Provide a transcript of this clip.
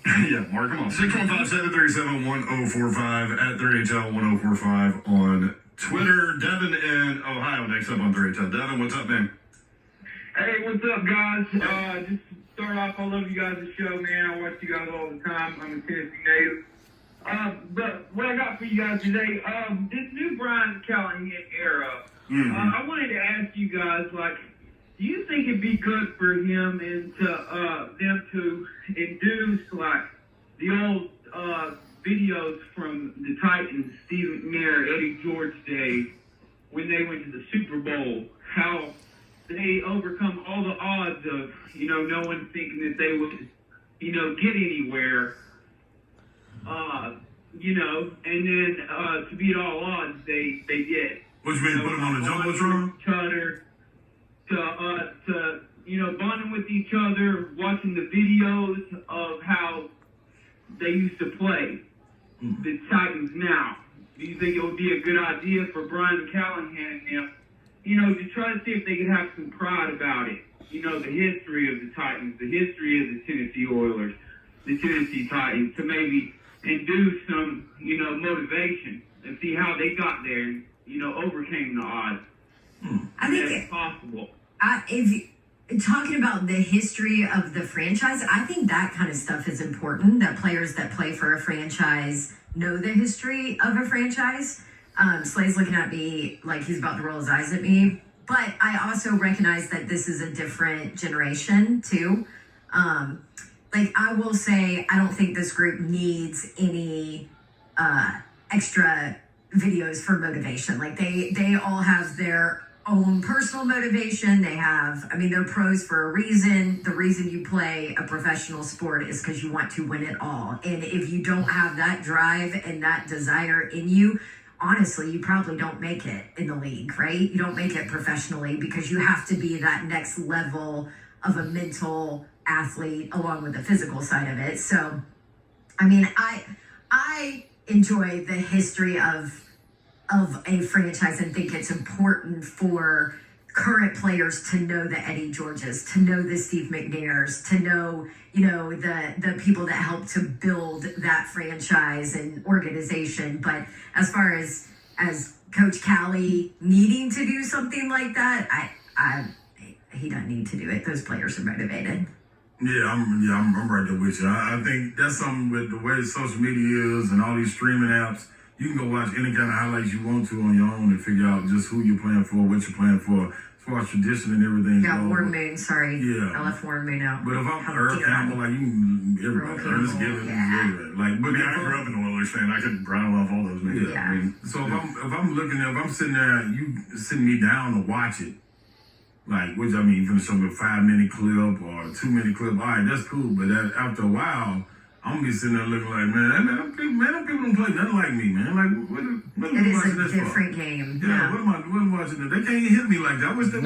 Yeah, Mark, come on. 615-737-1045 at 3HL1045 on Twitter. Devin in Ohio next up on 3HL. Devin, what's up, man? Hey, what's up, guys? Just to start off, I love you guys' show, man. I watch you guys all the time. I'm a Tennessee native. But what I got for you guys today, this new Brian Callahan era, I wanted to ask you guys, like, do you think it'd be good for him and them to induce, like, the old videos from the Titans, Steve McNair, Eddie George days, when they went to the Super Bowl, how they overcome all the odds of, no one thinking that they would, get anywhere, and then to beat all odds, they did. What you mean, put him on the Jumbotron? To bonding with each other, watching the videos of how they used to play the Titans now. Do you think it would be a good idea for Brian Callahan and them, to try to see if they could have some pride about it? The history of the Titans, the history of the Tennessee Oilers, the Tennessee Titans, to maybe induce some, motivation and see how they got there and, overcame the odds. I think it's possible. If talking about the history of the franchise, I think that kind of stuff is important, that players that play for a franchise know the history of a franchise. Slay's looking at me like he's about to roll his eyes at me. But I also recognize that this is a different generation, too. I will say, I don't think this group needs any extra videos for motivation. Like, they all have their own personal motivation. They're pros for a reason. The reason you play a professional sport is because you want to win it all. And if you don't have that drive and that desire in you, honestly, you probably don't make it in the league, right? You don't make it professionally because you have to be that next level of a mental athlete along with the physical side of it. So, I enjoy the history of a franchise and think it's important for current players to know the Eddie Georges, to know the Steve McNairs, to know, the people that helped to build that franchise and organization. But as far as Coach Callie needing to do something like that, he doesn't need to do it. Those players are motivated. I'm right there with you. I think that's something with the way social media is and all these streaming apps. You can go watch any kind of highlights you want to on your own and figure out just who you're playing for, what you're playing for, as far as tradition and everything. Yeah, Warren Moon, sorry. Yeah. I left Warren Moon out. But if I'm Earl Campbell, like, you can everybody. Ernest Givens, everybody. Like, but I grew up an Oilers fan. I could brown off all those niggas. Yeah. So if I'm sitting there, you sitting me down to watch it, like, which I mean, you're gonna show me a 5-minute clip or a 2-minute clip. All right, that's cool. But after a while, I'm gonna be sitting there looking like, man, them people don't play nothing like me, man. Like, what it is a different game. Yeah, what am I watching? They can't even hit me like that. I wish they